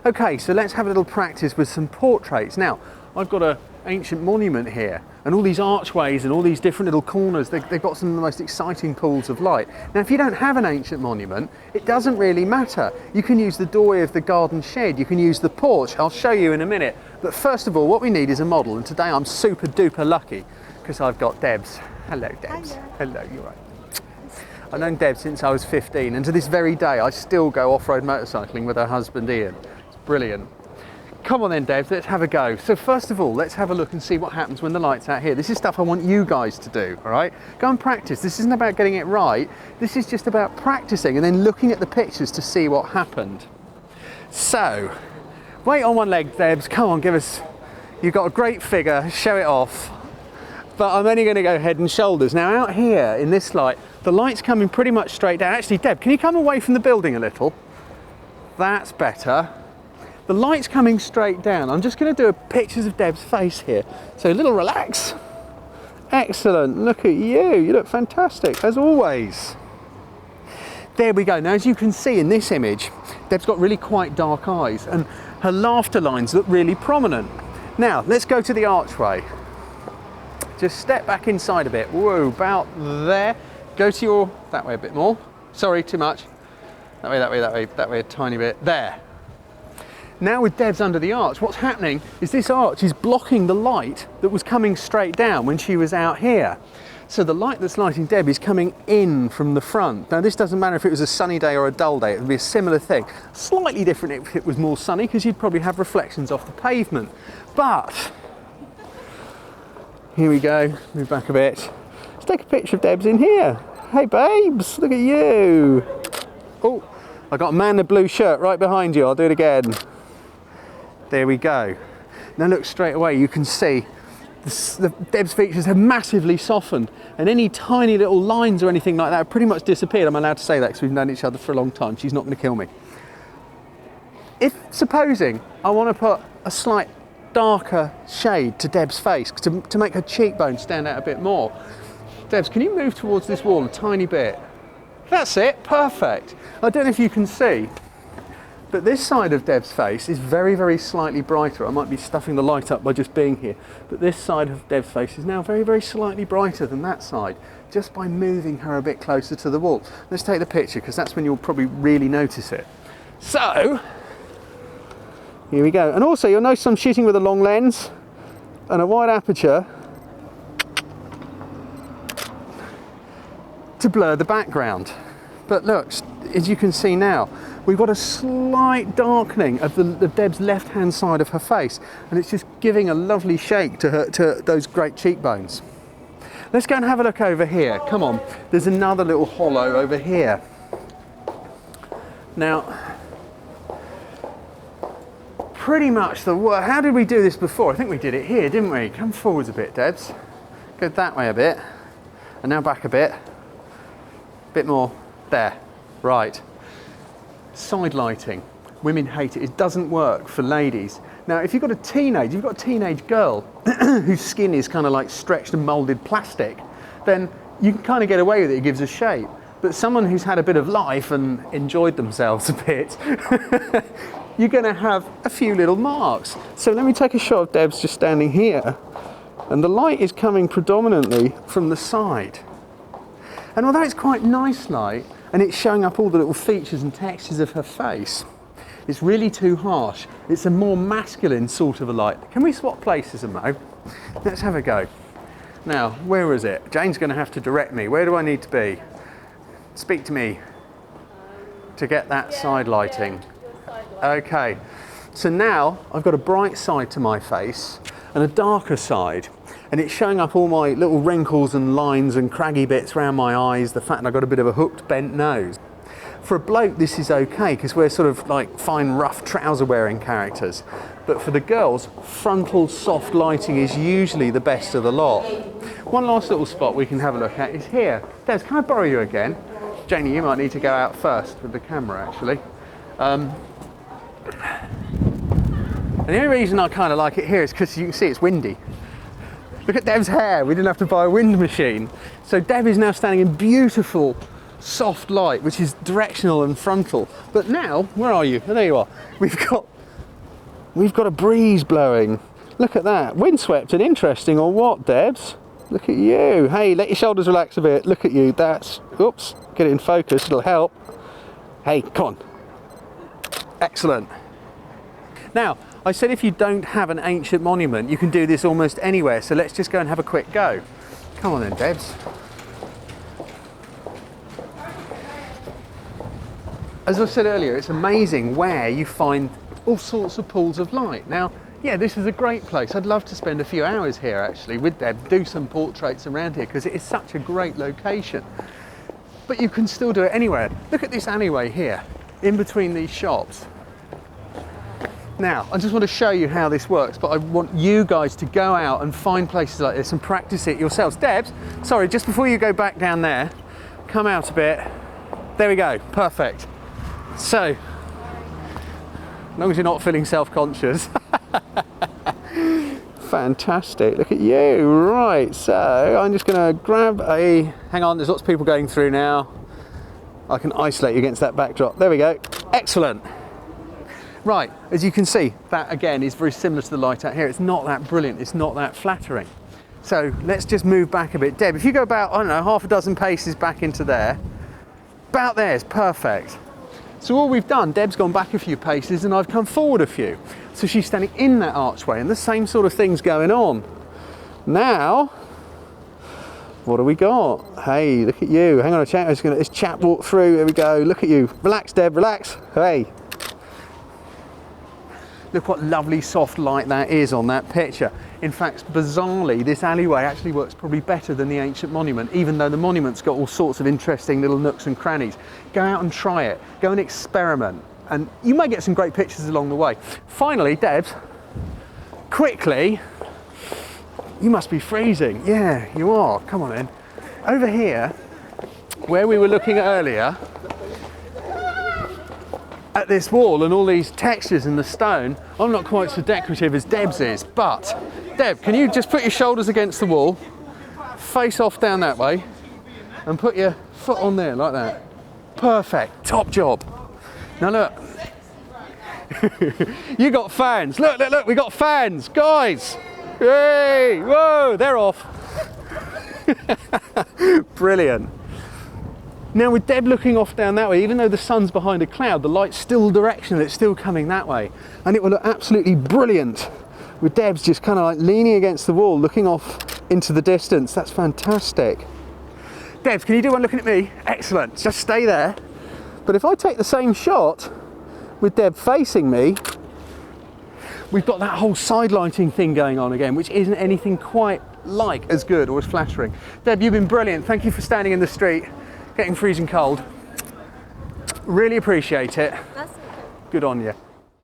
Okay, so let's have a little practice with some portraits. Now, I've got an ancient monument here, and all these archways and all these different little corners, they've got some of the most exciting pools of light. Now, if you don't have an ancient monument, it doesn't really matter. You can use the doorway of the garden shed, you can use the porch, I'll show you in a minute. But first of all, what we need is a model, and today I'm super duper lucky because I've got Debs. Hello, Debs. Hiya. Hello, you're right. I've known Deb since I was 15, and to this very day I still go off-road motorcycling with her husband Ian. It's brilliant. Come on then, Deb, let's have a go. So first of all, let's have a look and see what happens when the light's out here. This is stuff I want you guys to do, all right? Go and practice. This isn't about getting it right. This is just about practicing and then looking at the pictures to see what happened. So, wait on one leg, Debs. Come on, give us... You've got a great figure, show it off. But I'm only going to go head and shoulders. Now out here in this light, the light's coming pretty much straight down. Actually, Deb, can you come away from the building a little? That's better. The light's coming straight down. I'm just going to do pictures of Deb's face here. So a little relax. Excellent. Look at you. You look fantastic, as always. There we go. Now, as you can see in this image, Deb's got really quite dark eyes and her laughter lines look really prominent. Now, let's go to the archway. Just step back inside a bit. Whoa, about there. Go to your, that way a bit more. Sorry, too much. That way, that way, that way, that way a tiny bit. There. Now with Deb's under the arch, what's happening is this arch is blocking the light that was coming straight down when she was out here. So the light that's lighting Deb is coming in from the front. Now this doesn't matter if it was a sunny day or a dull day, it would be a similar thing. Slightly different if it was more sunny because you'd probably have reflections off the pavement. But, here we go, move back a bit. Let's take a picture of Deb's in here. Hey babes, look at you. Oh, I got a man in a blue shirt right behind you, I'll do it again. There we go. Now look, straight away you can see Deb's features have massively softened and any tiny little lines or anything like that have pretty much disappeared. I'm allowed to say that because we've known each other for a long time. She's not going to kill me. If, supposing, I want to put a slight darker shade to Deb's face to make her cheekbones stand out a bit more. Debs, can you move towards this wall a tiny bit? That's it, perfect. I don't know if you can see, but this side of Deb's face is very, very slightly brighter. I might be stuffing the light up by just being here, but this side of Deb's face is now very, very slightly brighter than that side, just by moving her a bit closer to the wall. Let's take the picture, because that's when you'll probably really notice it. So, here we go. And also, you'll notice I'm shooting with a long lens and a wide aperture to blur the background. But look, as you can see now, we've got a slight darkening of Deb's left-hand side of her face, and it's just giving a lovely shake to those great cheekbones. Let's go and have a look over here. Come on, there's another little hollow over here. Now, pretty much how did we do this before? I think we did it here, didn't we? Come forwards a bit, Debs. Go that way a bit, and now back a bit. Bit more. There. Right. Side lighting. Women hate it. It doesn't work for ladies. Now, if you've got a teenage girl whose skin is kind of like stretched and moulded plastic, then you can kind of get away with it. It gives a shape. But someone who's had a bit of life and enjoyed themselves a bit, you're going to have a few little marks. So let me take a shot of Deb's just standing here, and the light is coming predominantly from the side. And although it's quite nice light, and it's showing up all the little features and textures of her face, it's really too harsh. It's a more masculine sort of a light. Can we swap places a mo? Let's have a go. Now, where is it? Jane's going to have to direct me. Where do I need to be? Speak to me to get that side lighting. Okay, so now I've got a bright side to my face and a darker side, and it's showing up all my little wrinkles and lines and craggy bits around my eyes, the fact that I've got a bit of a hooked, bent nose. For a bloke, this is okay because we're sort of like fine, rough, trouser-wearing characters. But for the girls, frontal soft lighting is usually the best of the lot. One last little spot we can have a look at is here. Des, can I borrow you again? Janie, you might need to go out first with the camera, actually. And the only reason I kind of like it here is because you can see it's windy. Look at Deb's hair. We didn't have to buy a wind machine. So Deb is now standing in beautiful, soft light, which is directional and frontal. But now, where are you? Oh, there you are. We've got We've got a breeze blowing. Look at that. Windswept and interesting or what, Debs? Look at you. Hey, let your shoulders relax a bit. Look at you. That's, oops, get it in focus. It'll help. Hey, come on. Excellent. Now, I said if you don't have an ancient monument, you can do this almost anywhere. So let's just go and have a quick go. Come on then, Debs. As I said earlier, it's amazing where you find all sorts of pools of light. Now, yeah, this is a great place. I'd love to spend a few hours here actually with Deb, do some portraits around here because it is such a great location. But you can still do it anywhere. Look at this alleyway here, in between these shops. Now, I just want to show you how this works, but I want you guys to go out and find places like this and practice it yourselves. Debs, sorry, just before you go back down there, come out a bit. There we go, perfect. So, as long as you're not feeling self-conscious. Fantastic, look at you. Right, so I'm just going to grab a, hang on, there's lots of people going through now. I can isolate you against that backdrop. There we go, excellent. Right, as you can see, that again is very similar to the light out here. It's not that brilliant, it's not that flattering. So let's just move back a bit. Deb, if you go about, I don't know, half a dozen paces back into there, about there is perfect. So all we've done, Deb's gone back a few paces and I've come forward a few. So she's standing in that archway and the same sort of thing's going on. Now, what do we got? Hey, look at you. Hang on a chat. This chap walk through. There we go. Look at you. Relax, Deb, relax. Hey. Look what lovely soft light that is on that picture. In fact, bizarrely, this alleyway actually works probably better than the ancient monument, even though the monument's got all sorts of interesting little nooks and crannies. Go out and try it. Go and experiment. And you may get some great pictures along the way. Finally, Debs, quickly, you must be freezing. Yeah, you are. Come on in. Over here, where we were looking at earlier, at this wall and all these textures in the stone, I'm not quite so decorative as Deb's is, but Deb, can you just put your shoulders against the wall, face off down that way, and put your foot on there like that? Perfect, top job. Now look, you got fans. Look, look, look, we got fans, guys. Hey, whoa, they're off. Brilliant. Now with Deb looking off down that way, even though the sun's behind a cloud, the light's still directional, it's still coming that way. And it will look absolutely brilliant with Deb's just kind of like leaning against the wall, looking off into the distance. That's fantastic. Debs, can you do one looking at me? Excellent, just stay there. But if I take the same shot with Deb facing me, we've got that whole side lighting thing going on again, which isn't anything quite like as good or as flattering. Deb, you've been brilliant. Thank you for standing in the street, getting freezing cold. Really appreciate it. That's okay. Good on you.